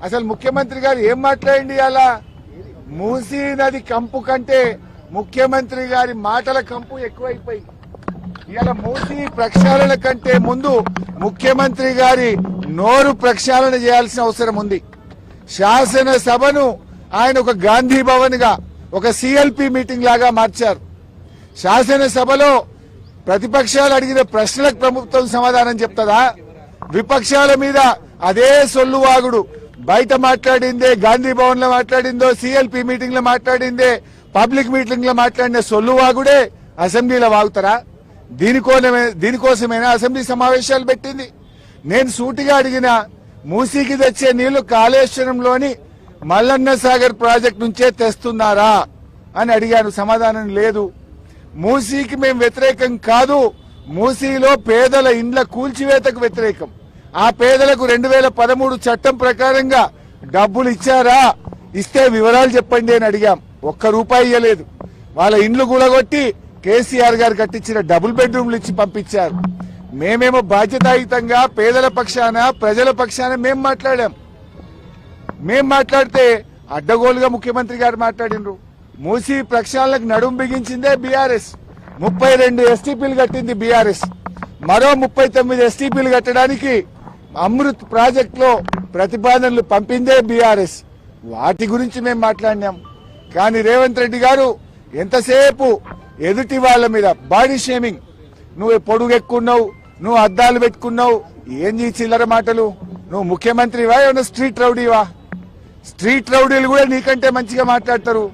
అసలు ముఖ్యమంత్రి గారు ఏం మాట్లాడింది అలా మూసీ నది కంపు కంటే ముఖ్యమంత్రి గారి మాటల కంపు ఎక్కువైపోయి ఇవాళ మూసీ ప్రక్షాళన కంటే ముందు ముఖ్యమంత్రి గారి నోరు ప్రక్షాళన చేయాల్సిన అవసరం ఉంది. శాసనసభను ఆయన ఒక గాంధీ భవన్ గా ఒక సిఎల్పి మీటింగ్ లాగా మార్చారు. శాసనసభలో ప్రతిపక్షాలు అడిగిన ప్రశ్నలకు ప్రభుత్వం సమాధానం చెప్తుందా? విపక్షాల మీద అదే సొల్లువాగుడు. బయట మాట్లాడిందే, గాంధీ భవన్ లో మాట్లాడిందో, సిఎల్పి మీటింగ్ లో మాట్లాడిందే, పబ్లిక్ మీటింగ్ లో మాట్లాడిన సొల్లువాగుడే అసెంబ్లీలో వాగుతారా? దీనికోసమైనా అసెంబ్లీ సమావేశాలు పెట్టింది. నేను సూటిగా అడిగిన మూసీకి తెచ్చే నీళ్లు కాళేశ్వరంలోని మల్లన్న సాగర్ ప్రాజెక్టు నుంచే తెస్తున్నారా అని అడిగాను. సమాధానం లేదు. మూసీకి మేము వ్యతిరేకం కాదు, మూసీలో పేదల ఇండ్ల కూల్చివేతకు వ్యతిరేకం. ఆ పేదలకు 2013 చట్టం ప్రకారంగా డబ్బులు ఇచ్చారా? ఇస్తే వివరాలు చెప్పండి అని అడిగాం. ₹1 ఇయ్యలేదు. వాళ్ళ ఇండ్లు కూలగొట్టి కేసీఆర్ గారు కట్టించిన డబుల్ బెడ్రూమ్లు ఇచ్చి పంపించారు. మేమేమో బాధ్యతాయుతంగా పేదల పక్షాన, ప్రజల పక్షాన మేం మాట్లాడాం. మేం మాట్లాడితే అడ్డగోలుగా ముఖ్యమంత్రి గారు మాట్లాడినరు. మూసీ ప్రక్షాళనకు నడుం బిగించిందే బీఆర్ఎస్. 32 ఎస్టీపీలు కట్టింది బీఆర్ఎస్. మరో 39 ఎస్టీపీలు కట్టడానికి అమృత్ ప్రాజెక్ట్ లో ప్రతిపాదనలు పంపిందే బీఆర్ఎస్. వాటి గురించి మేము మాట్లాడినాం. కానీ రేవంత్ రెడ్డి గారు ఎంతసేపు ఎదుటి వాళ్ళ మీద బాడీ షేమింగ్. నువ్వు పొడుగెక్కున్నావు, నువ్వు అద్దాలు పెట్టుకున్నావు, ఏం చిల్లర మాటలు. నువ్వు ముఖ్యమంత్రివా, ఏమన్నా స్ట్రీట్ రౌడీవా? స్ట్రీట్ రౌడీలు కూడా నీకంటే మంచిగా మాట్లాడతారు.